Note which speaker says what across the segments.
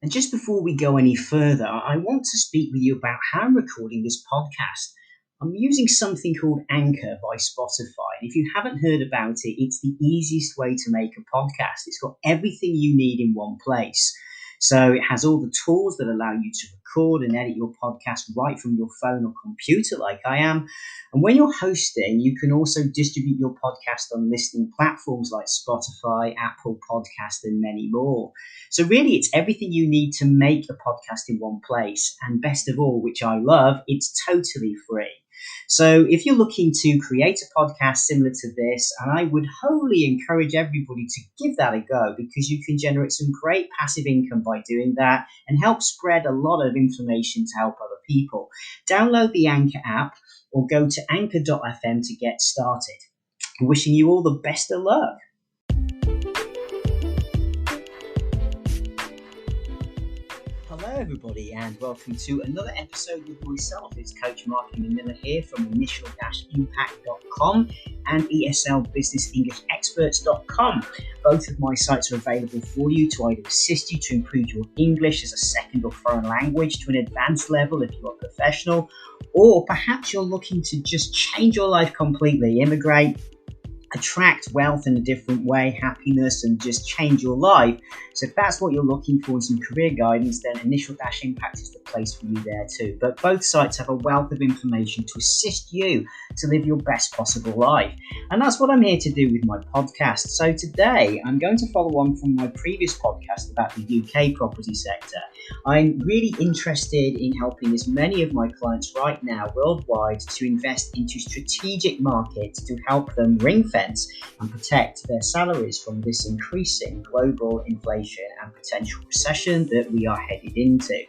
Speaker 1: And just before we go any further, I want to speak with you about how I'm recording this podcast. I'm using something called Anchor by Spotify. And if you haven't heard about it, it's the easiest way to make a podcast. It's got everything you need in one place. So it has all the tools that allow you to record and edit your podcast right from your phone or computer like I am. And when you're hosting, you can also distribute your podcast on listening platforms like Spotify, Apple Podcast, and many more. So really, it's everything you need to make a podcast in one place. And best of all, which I love, it's totally free. So if you're looking to create a podcast similar to this, and I would wholly encourage everybody to give that a go because you can generate some great passive income by doing that and help spread a lot of information to help other people. Download the Anchor app or go to anchor.fm to get started. I'm wishing you all the best of luck. Hello everybody and welcome to another episode with myself. It's Coach Mark Miller here from initial-impact.com and eslbusinessenglishexperts.com. Both of my sites are available for you to either assist you to improve your English as a second or foreign language to an advanced level if you're a professional, or perhaps you're looking to just change your life completely, immigrate, attract wealth in a different way, happiness, and just change your life. So if that's what you're looking for in some career guidance, then Initial-Impact is the place for you there too. But both sites have a wealth of information to assist you to live your best possible life. And that's what I'm here to do with my podcast. So today, I'm going to follow on from my previous podcast about the UK property sector. I'm really interested in helping as many of my clients right now worldwide to invest into strategic markets to help them ring fence and protect their salaries from this increasing global inflation and potential recession that we are headed into.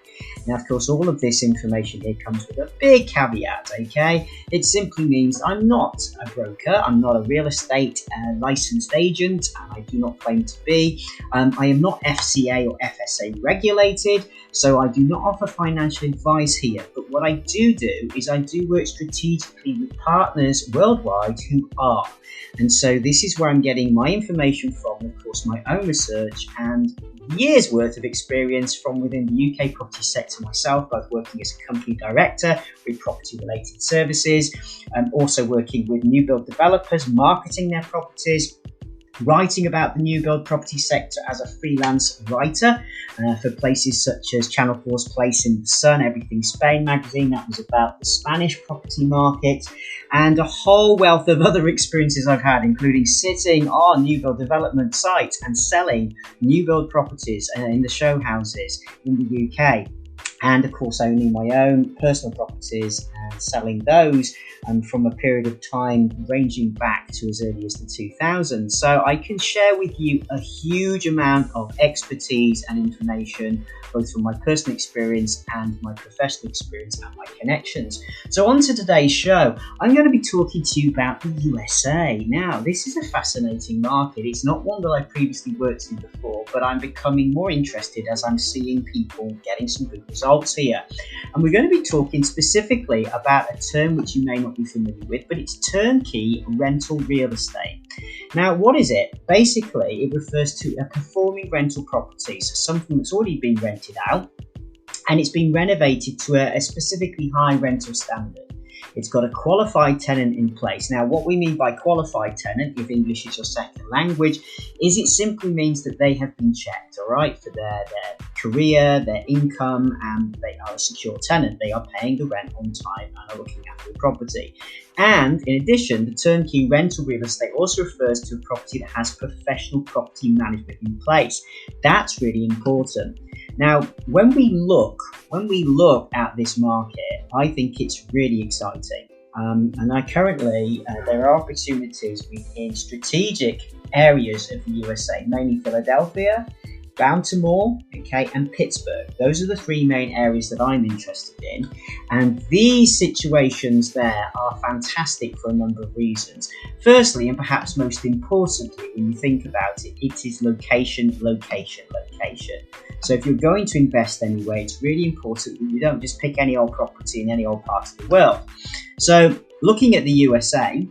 Speaker 1: Now, of course, all of this information here comes with a big caveat, okay? It simply means I'm not a broker, I'm not a real estate licensed agent, and I do not claim to be. I am not FCA or FSA regulated, so I do not offer financial advice here. But what I do is I do work strategically with partners worldwide who are. And so this is where I'm getting my information from, of course, my own research and years worth of experience from within the UK property sector myself, both working as a company director with property related services, and also working with new build developers, marketing their properties, writing about the new build property sector as a freelance writer for places such as Channel 4's Place in the Sun, Everything Spain magazine, that was about the Spanish property market, and a whole wealth of other experiences I've had, including sitting on new build development sites and selling new build properties in the show houses in the UK. And of course, owning my own personal properties and selling those from a period of time ranging back to as early as the 2000s. So I can share with you a huge amount of expertise and information, both from my personal experience and my professional experience and my connections. So on to today's show, I'm going to be talking to you about the USA. Now, this is a fascinating market. It's not one that I previously worked in before, but I'm becoming more interested as I'm seeing people getting some good results here. And we're going to be talking specifically about a term which you may not be familiar with, but it's turnkey rental real estate. Now, what is it? Basically, it refers to a performing rental property, so something that's already been rented out and it's been renovated to a specifically high rental standard. It's got a qualified tenant in place. Now, what we mean by qualified tenant, if English is your second language, is it simply means that they have been checked, all right, for their career, their income, and they are a secure tenant. They are paying the rent on time and are looking after the property. And in addition, the turnkey rental real estate also refers to a property that has professional property management in place. That's really important. Now, when we look at this market, I think it's really exciting. And I currently, there are opportunities within strategic areas of the USA, mainly Philadelphia, Baltimore, okay, and Pittsburgh. Those are the three main areas that I'm interested in. And these situations there are fantastic for a number of reasons. Firstly, and perhaps most importantly, when you think about it, it is location, location, location. So if you're going to invest anyway, it's really important that you don't just pick any old property in any old part of the world. So looking at the USA,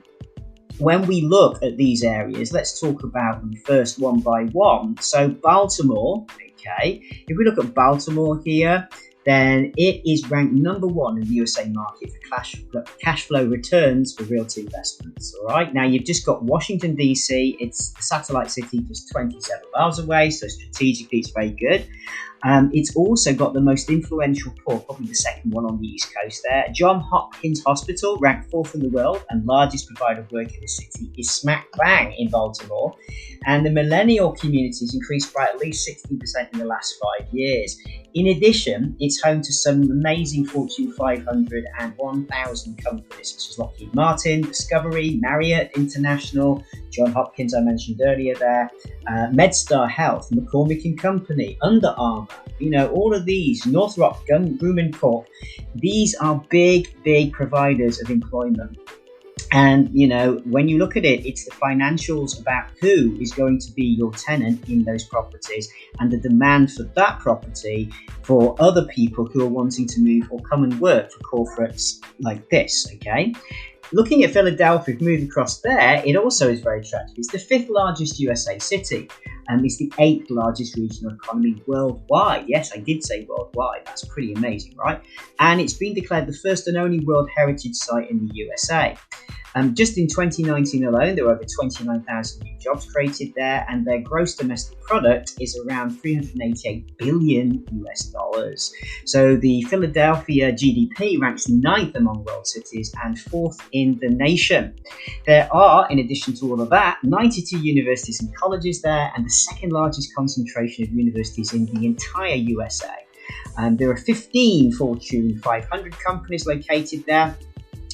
Speaker 1: when we look at these areas, let's talk about them first one by one. So Baltimore, Okay, if we look at Baltimore here, then it is ranked #1 in the USA market for cash flow returns for realty investments. All right, now you've just got Washington DC. It's the satellite city, just 27 miles away, so strategically it's very good. It's also got the most influential port, probably the second one on the East Coast there. Johns Hopkins Hospital, ranked 4th in the world and largest provider of work in the city, is smack bang in Baltimore. And the millennial community has increased by at least 60% in the last 5 years. In addition, it's home to some amazing Fortune 500 and 1,000 companies such as Lockheed Martin, Discovery, Marriott International, Johns Hopkins I mentioned earlier there, MedStar Health, McCormick and Company, Under Armour, all of these, Northrop Grumman Corp. These are big providers of employment. And, when you look at it, it's the financials about who is going to be your tenant in those properties and the demand for that property for other people who are wanting to move or come and work for corporates like this, okay? Looking at Philadelphia, if we move across there, it also is very attractive. It's the 5th largest USA city, and it's the 8th largest regional economy worldwide. Yes, I did say worldwide. That's pretty amazing, right? And it's been declared the first and only World Heritage Site in the USA. Just in 2019 alone, there were over 29,000 new jobs created there, and their gross domestic product is around $388 billion US. So the Philadelphia GDP ranks 9th among world cities and 4th in the nation. There are, in addition to all of that, 92 universities and colleges there, and the second largest concentration of universities in the entire USA. There are 15 Fortune 500 companies located there,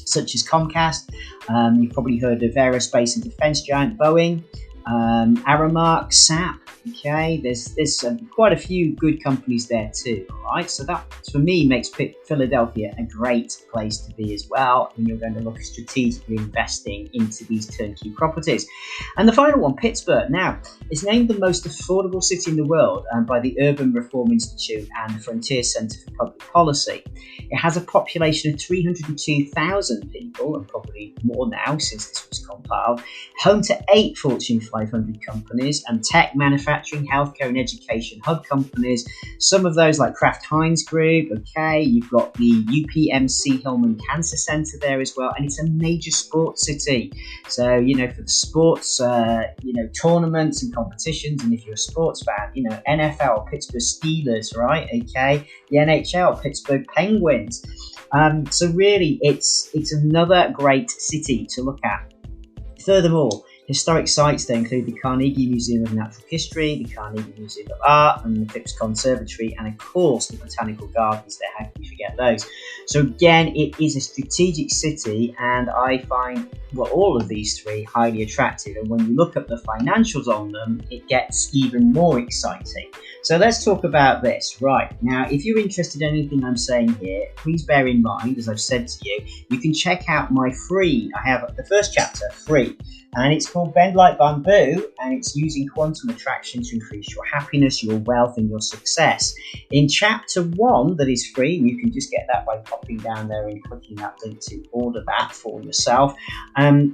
Speaker 1: such as Comcast. You've probably heard of aerospace and defense giant Boeing, Aramark, SAP. Okay, there's quite a few good companies there too. All right, so that for me makes Philadelphia a great place to be as well. And you're going to look at strategically investing into these turnkey properties. And the final one, Pittsburgh. Now, it's named the most affordable city in the world by the Urban Reform Institute and the Frontier Center for Public Policy. It has a population of 302,000 people, and probably more now since this was compiled, home to 8 Fortune 500 companies and tech, manufacturing, healthcare and education hub companies. Some of those like Kraft Heinz Group, okay, you've got the UPMC Hillman Cancer Center there as well, and it's a major sports city. So, for the sports, tournaments and competitions, and if you're a sports fan, NFL, Pittsburgh Steelers, right, okay, the NHL, Pittsburgh Penguins. So really, it's another great city to look at. Furthermore, historic sites there include the Carnegie Museum of Natural History, the Carnegie Museum of Art, and the Phipps Conservatory, and of course the Botanical Gardens there. How can you forget those? So again, it is a strategic city, and I find all of these three highly attractive. And when you look at the financials on them, it gets even more exciting. So let's talk about this. Right, now, if you're interested in anything I'm saying here, please bear in mind, as I've said to you, you can check out my free, I have the first chapter free, and it's called Bend Like Bamboo, and it's using quantum attraction to increase your happiness, your wealth, and your success. In chapter 1, that is free, you can just get that by popping down there and clicking that link to order that for yourself.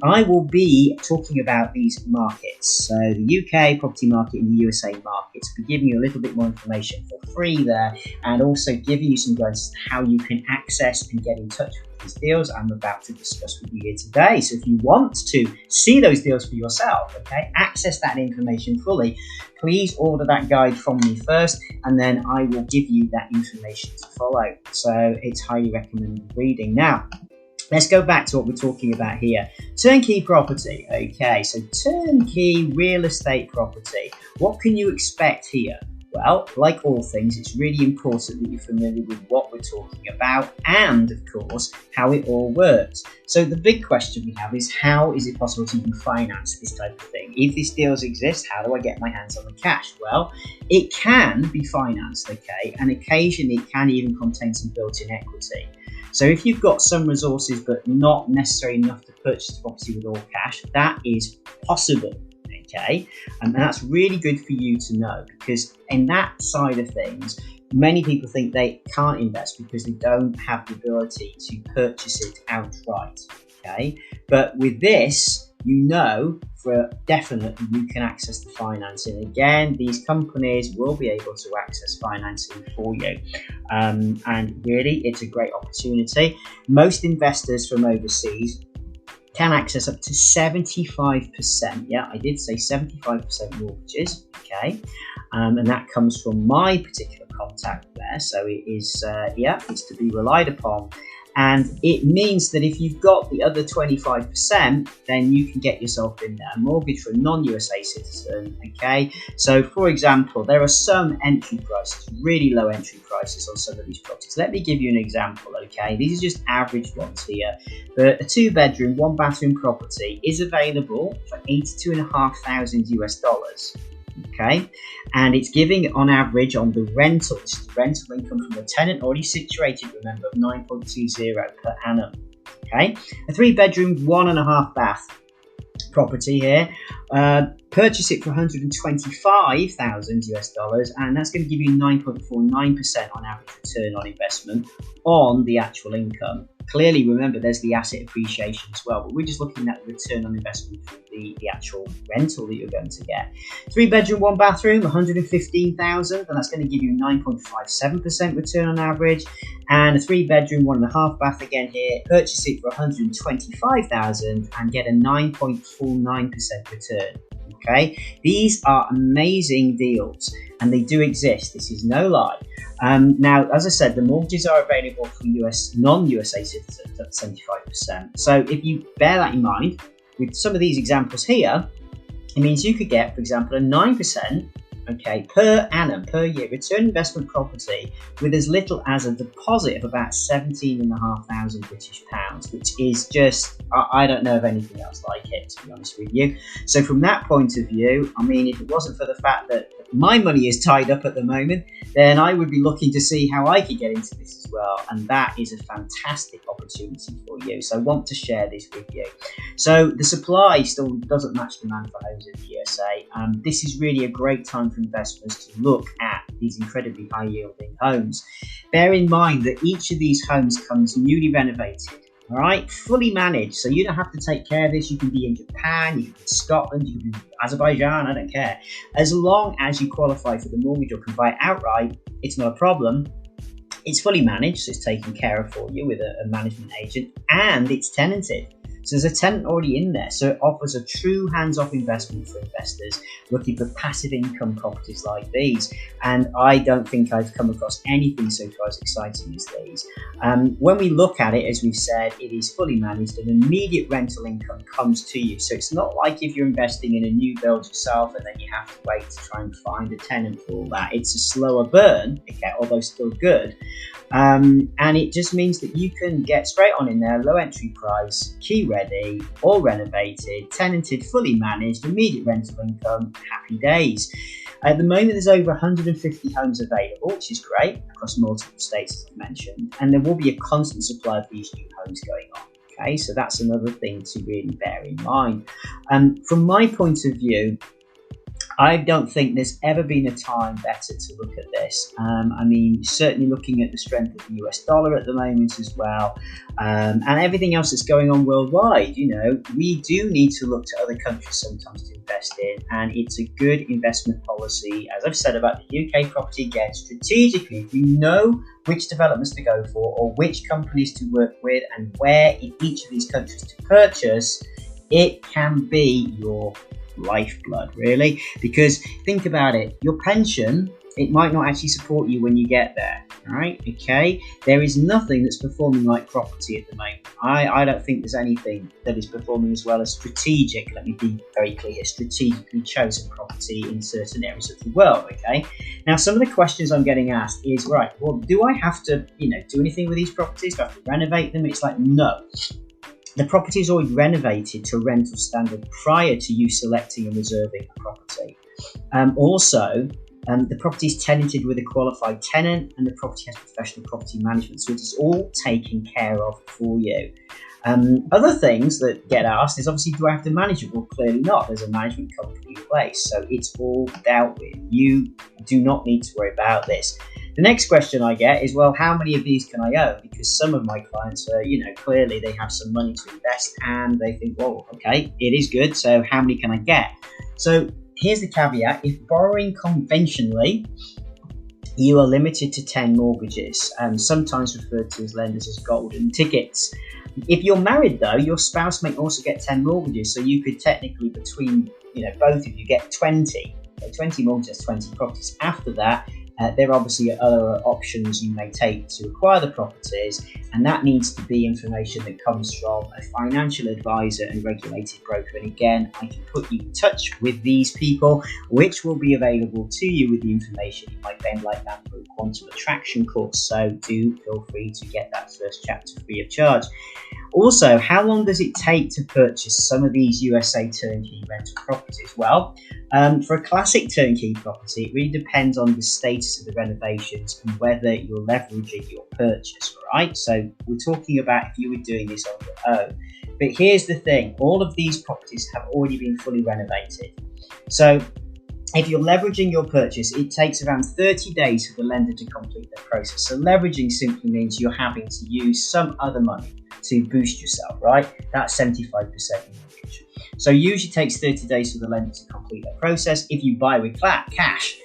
Speaker 1: I will be talking about these markets, so the UK property market and the USA markets, be giving you a little bit more information for free there, and also giving you some guidance on how you can access and get in touch with these deals I'm about to discuss with you here today. So if you want to see those deals for yourself, okay, access that information fully, please order that guide from me first, and then I will give you that information to follow. So it's highly recommended reading. Now, let's go back to what we're talking about here. Turnkey property. Okay, so turnkey real estate property. What can you expect here? Well, like all things, it's really important that you're familiar with what we're talking about and, of course, how it all works. So the big question we have is, how is it possible to even finance this type of thing? If these deals exist, how do I get my hands on the cash? Well, it can be financed, okay, and occasionally it can even contain some built-in equity. So if you've got some resources but not necessarily enough to purchase the property with all cash, that is possible. Okay, and that's really good for you to know, because in that side of things, many people think they can't invest because they don't have the ability to purchase it outright. Okay, but with this, you know for definite you can access the financing. Again, these companies will be able to access financing for you. And really, it's a great opportunity. Most investors from overseas can access up to 75%. Yeah, I did say 75% mortgages. Okay. And that comes from my particular contact there. So it is, it's to be relied upon. And it means that if you've got the other 25%, then you can get yourself in there. A mortgage for a non-USA citizen, okay? So, for example, there are some entry prices, really low entry prices on some of these properties. Let me give you an example, okay? These are just average ones here. But a 2-bedroom, 1-bathroom property is available for $82,500 US. Okay, and it's giving on average on the rental, this is the rental income from the tenant already situated, remember, of 9.20 per annum. Okay, a 3-bedroom, 1.5-bath property here, purchase it for $125,000 US, and that's going to give you 9.49% on average return on investment on the actual income. Clearly, remember, there's the asset appreciation as well, but we're just looking at the return on investment for the actual rental that you're going to get. 3-bedroom, 1-bathroom, $115,000, and that's going to give you 9.57% return on average. And a 3-bedroom, 1.5-bath again here, purchase it for $125,000 and get a 9.49% return. Okay, these are amazing deals, and they do exist. This is no lie. Now, as I said, the mortgages are available for non-USA citizens at 75%. So if you bear that in mind, with some of these examples here, it means you could get, for example, a 9%, okay, per annum, per year, return investment property with as little as a deposit of about 17,500 British pounds, which is just, I don't know of anything else like it, to be honest with you. So from that point of view, I mean, if it wasn't for the fact that my money is tied up at the moment, then I would be looking to see how I could get into this as well. And that is a fantastic opportunity for you. So I want to share this with you. So the supply still doesn't match demand for homes in the USA. This is really a great time for investors to look at these incredibly high yielding homes. Bear in mind that each of these homes comes newly renovated. All right, fully managed, so you don't have to take care of this. You can be in Japan, you can be in Scotland, you can be in Azerbaijan, I don't care. As long as you qualify for the mortgage or can buy it outright, it's not a problem. It's fully managed, so it's taken care of for you with a management agent, and it's tenanted. So there's a tenant already in there, so it offers a true hands-off investment for investors looking for passive income properties like these. And I don't think I've come across anything so far as exciting as these. When we look at it, as we've said, it is fully managed and immediate rental income comes to you. So it's not like if you're investing in a new build yourself and then you have to wait to try and find a tenant for all that. It's a slower burn, okay, although still good. And it just means that you can get straight on in there, low entry price, key ready, all renovated, tenanted, fully managed, immediate rental income, happy days. At the moment, there's over 150 homes available, which is great, across multiple states, as I mentioned, and there will be a constant supply of these new homes going on. Okay, so that's another thing to really bear in mind. From my point of view, I don't think there's ever been a time better to look at this. I mean, certainly looking at the strength of the US dollar at the moment as well, and everything else that's going on worldwide. You know, we do need to look to other countries sometimes to invest in, and it's a good investment policy. As I've said about the UK property, again, strategically, if you know which developments to go for or which companies to work with and where in each of these countries to purchase, it can be your lifeblood, really, because think about it, your pension, it might not actually support you when you get there, right? Okay, there is nothing that's performing like property at the moment. I don't think there's anything that is performing as well as strategic, let me be very clear, strategically chosen property in certain areas of the world. Okay, now some of the questions I'm getting asked is, right, well, do I have to, do anything with these properties? Do I have to renovate them? It's like, no. The property is already renovated to a rental standard prior to you selecting and reserving a property. The property is tenanted with a qualified tenant, and the property has professional property management, so it is all taken care of for you. Other things that get asked is, obviously, do I have to manage it? Well, clearly not. There's a management company in place, so it's all dealt with. You do not need to worry about this. The next question I get is, well, how many of these can I own? Because some of my clients are, clearly they have some money to invest and they think, well, okay, it is good. So how many can I get? So here's the caveat. If borrowing conventionally, you are limited to 10 mortgages, sometimes referred to as lenders as golden tickets. If you're married, though, your spouse may also get 10 mortgages. So you could technically, between both of you, get 20. 20 mortgages, 20 properties. After that, there are obviously other options you may take to acquire the properties, and that needs to be information that comes from a financial advisor and regulated broker. And again, I can put you in touch with these people, which will be available to you with the information. You might then like that for a quantum attraction course, so do feel free to get that first chapter free of charge. Also, how long does it take to purchase some of these USA turnkey rental properties? Well, for a classic turnkey property, it really depends on the status of the renovations and whether you're leveraging your purchase, right? So we're talking about if you were doing this on your own. But here's the thing, all of these properties have already been fully renovated. So if you're leveraging your purchase, it takes around 30 days for the lender to complete the process. So leveraging simply means you're having to use some other money to boost yourself, right? That's 75% mortgage. So usually takes 30 days for the lender to complete that process. If you buy with cash,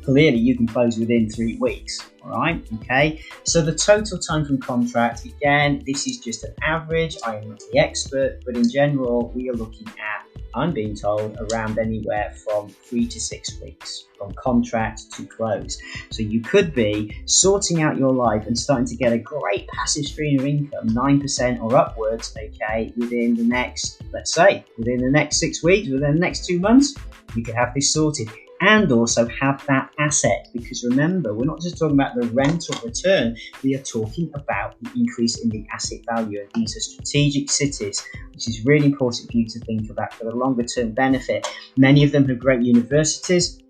Speaker 1: clearly you can close within 3 weeks, all right? Okay, so the total time from contract, again, this is just an average. I am not the expert, but in general, we are looking at, I'm being told, around anywhere from 3 to 6 weeks from contract to close. So you could be sorting out your life and starting to get a great passive stream of income, 9% or upwards, okay, within the next, let's say, within the next 6 weeks, within the next 2 months, you could have this sorted. And also have that asset, because remember, we're not just talking about the rental return, we are talking about the increase in the asset value. And these are strategic cities, which is really important for you to think about for the longer term benefit. Many of them have great universities.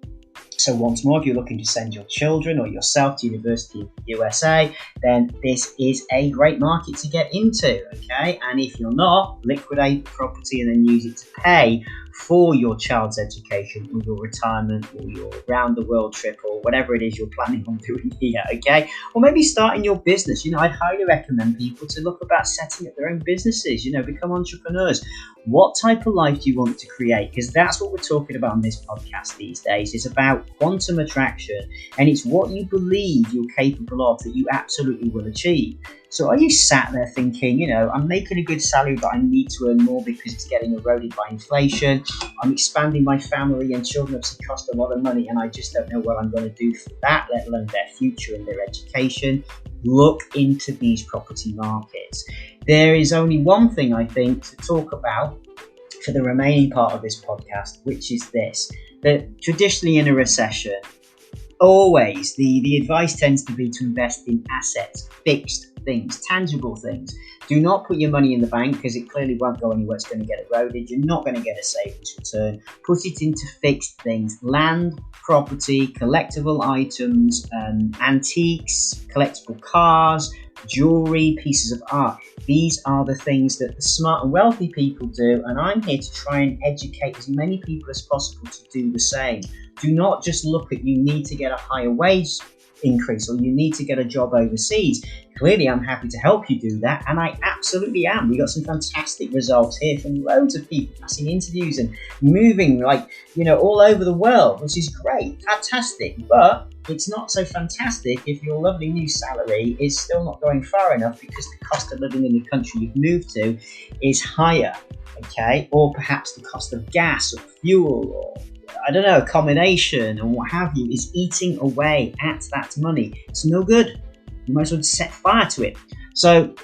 Speaker 1: So once more, if you're looking to send your children or yourself to university in the USA, then this is a great market to get into, okay? And if you're not, liquidate the property and then use it to pay for your child's education or your retirement or your round the world trip or whatever it is you're planning on doing here, okay? Or maybe starting your business. I'd highly recommend people to look about setting up their own businesses, become entrepreneurs. What type of life do you want to create? Because that's what we're talking about on this podcast these days. It's about quantum attraction, and it's what you believe you're capable of that you absolutely will achieve. So are you sat there thinking, I'm making a good salary, but I need to earn more because it's getting eroded by inflation. I'm expanding my family and children obviously cost a lot of money and I just don't know what I'm going to do for that, let alone their future and their education. Look into these property markets. There is only one thing I think to talk about for the remaining part of this podcast, which is this, that traditionally in a recession, always the advice tends to be to invest in assets, fixed things, tangible things. Do not put your money in the bank because it clearly won't go anywhere. It's going to get eroded. You're not going to get a savings return. Put it into fixed things, land, property, collectible items, antiques, collectible cars, jewelry, pieces of art. These are the things that the smart and wealthy people do, and I'm here to try and educate as many people as possible to do the same. Do not just look at you need to get a higher wage increase or you need to get a job overseas. Clearly, I'm happy to help you do that, and I absolutely am. We got some fantastic results here from loads of people passing interviews and moving all over the world, which is great, fantastic. But it's not so fantastic if your lovely new salary is still not going far enough because the cost of living in the country you've moved to is higher, okay? Or perhaps the cost of gas or fuel or I don't know, accommodation and what have you is eating away at that money. It's no good. You might as well set fire to it. So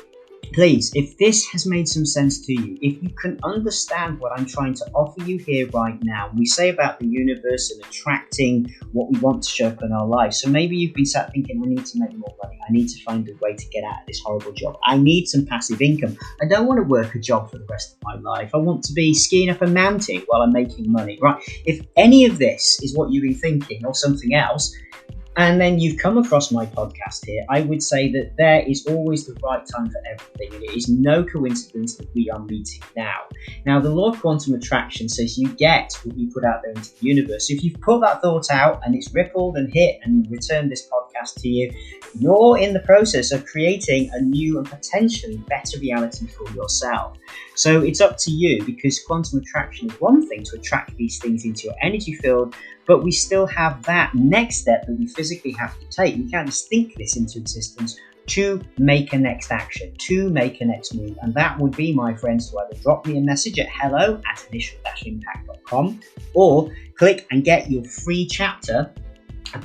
Speaker 1: please, if this has made some sense to you, if you can understand what I'm trying to offer you here right now, we say about the universe and attracting what we want to show up in our lives. So maybe you've been sat thinking, I need to make more money. I need to find a way to get out of this horrible job. I need some passive income. I don't want to work a job for the rest of my life. I want to be skiing up a mountain while I'm making money, right? If any of this is what you've been thinking or something else, and then you've come across my podcast here, I would say that there is always the right time for everything, and it is no coincidence that we are meeting now. Now, the law of quantum attraction says you get what you put out there into the universe. So if you've put that thought out and it's rippled and hit and returned this podcast to you, you're in the process of creating a new and potentially better reality for yourself. So it's up to you, because quantum attraction is one thing to attract these things into your energy field, but we still have that next step that we physically have to take. We can't just think this into existence to make a next action, to make a next move. And that would be, my friends, to either drop me a message at hello@initial-impact.com or click and get your free chapter,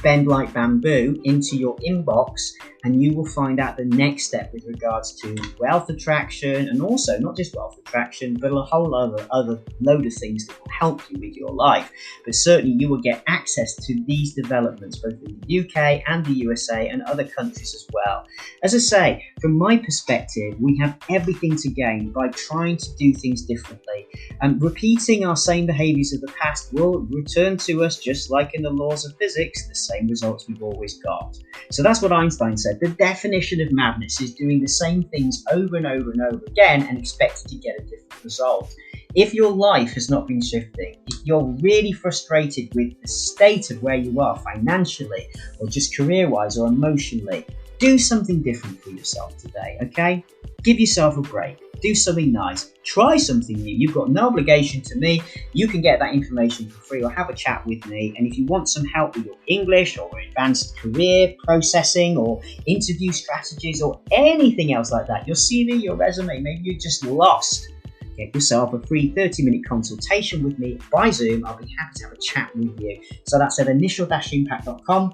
Speaker 1: Bend Like Bamboo, into your inbox, and you will find out the next step with regards to wealth attraction, and also not just wealth attraction, but a whole other load of things that will help you with your life. But certainly you will get access to these developments both in the UK and the USA and other countries as well. As I say, from my perspective, we have everything to gain by trying to do things differently. And repeating our same behaviors of the past will return to us, just like in the laws of physics, the same results we've always got. So that's what Einstein said. The definition of madness is doing the same things over and over and over again and expecting to get a different result. If your life has not been shifting, if you're really frustrated with the state of where you are financially or just career-wise or emotionally, do something different for yourself today, okay? Give yourself a break. Do something nice. Try something new. You've got no obligation to me. You can get that information for free or have a chat with me. And if you want some help with your English or advanced career processing or interview strategies or anything else like that, your CV, your resume, maybe you're just lost, get yourself a free 30-minute consultation with me by Zoom. I'll be happy to have a chat with you. So that's at initial-impact.com.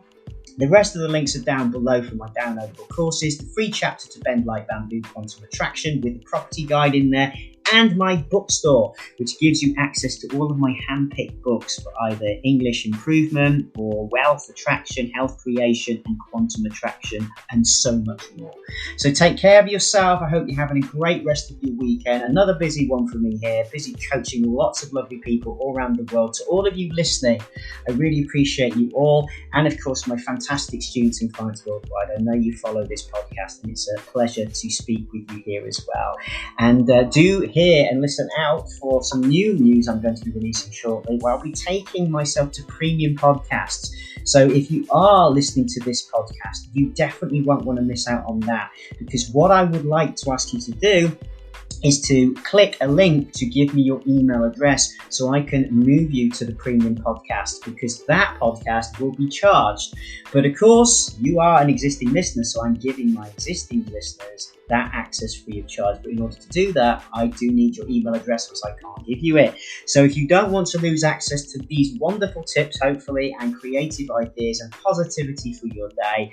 Speaker 1: The rest of the links are down below for my downloadable courses, the free chapter to Bend Like Bamboo Quantum Attraction with the property guide in there, and my bookstore, which gives you access to all of my hand-picked books for either English improvement or wealth attraction, health creation, and quantum attraction, and so much more. So take care of yourself. I hope you're having a great rest of your weekend. Another busy one for me here, busy coaching lots of lovely people all around the world. To all of you listening, I really appreciate you all. And of course, my fantastic students and clients worldwide. I know you follow this podcast, and it's a pleasure to speak with you here as well. And do hear and listen out for some new news I'm going to be releasing shortly, where I'll be taking myself to premium podcasts. So if you are listening to this podcast, you definitely won't want to miss out on that, because what I would like to ask you to do is to click a link to give me your email address so I can move you to the premium podcast, because that podcast will be charged. But of course, you are an existing listener, so I'm giving my existing listeners that access free of charge. But in order to do that, I do need your email address, because I can't give you it. So if you don't want to lose access to these wonderful tips, hopefully, and creative ideas and positivity for your day,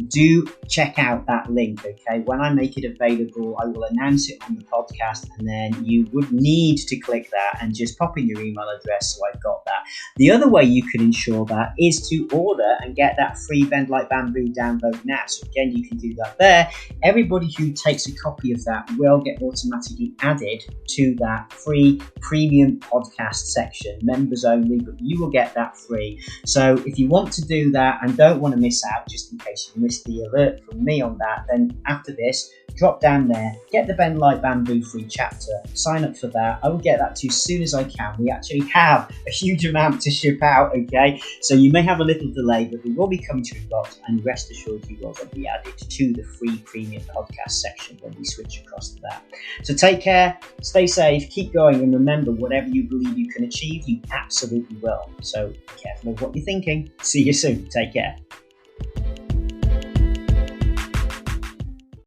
Speaker 1: do check out that link, okay? When I make it available, I will announce it on the podcast, and then you would need to click that and just pop in your email address so I've got that. The other way you can ensure that is to order and get that free Bend Like Bamboo download now. So again, you can do that there. Everybody who takes a copy of that will get automatically added to that free premium podcast section, members only, but you will get that free. So if you want to do that and don't want to miss out, just in case you missed the alert from me on that, then after this, drop down there, get the Bend Like Bamboo free chapter, sign up for that. I will get that to you as soon as I can. We actually have a huge amount to ship out, okay? So you may have a little delay, but we will be coming to your inbox, and rest assured you will be added to the free premium podcast section when we switch across to that. So take care, stay safe, keep going, and remember, whatever you believe you can achieve, you absolutely will. So be careful of what you're thinking. See you soon. Take care.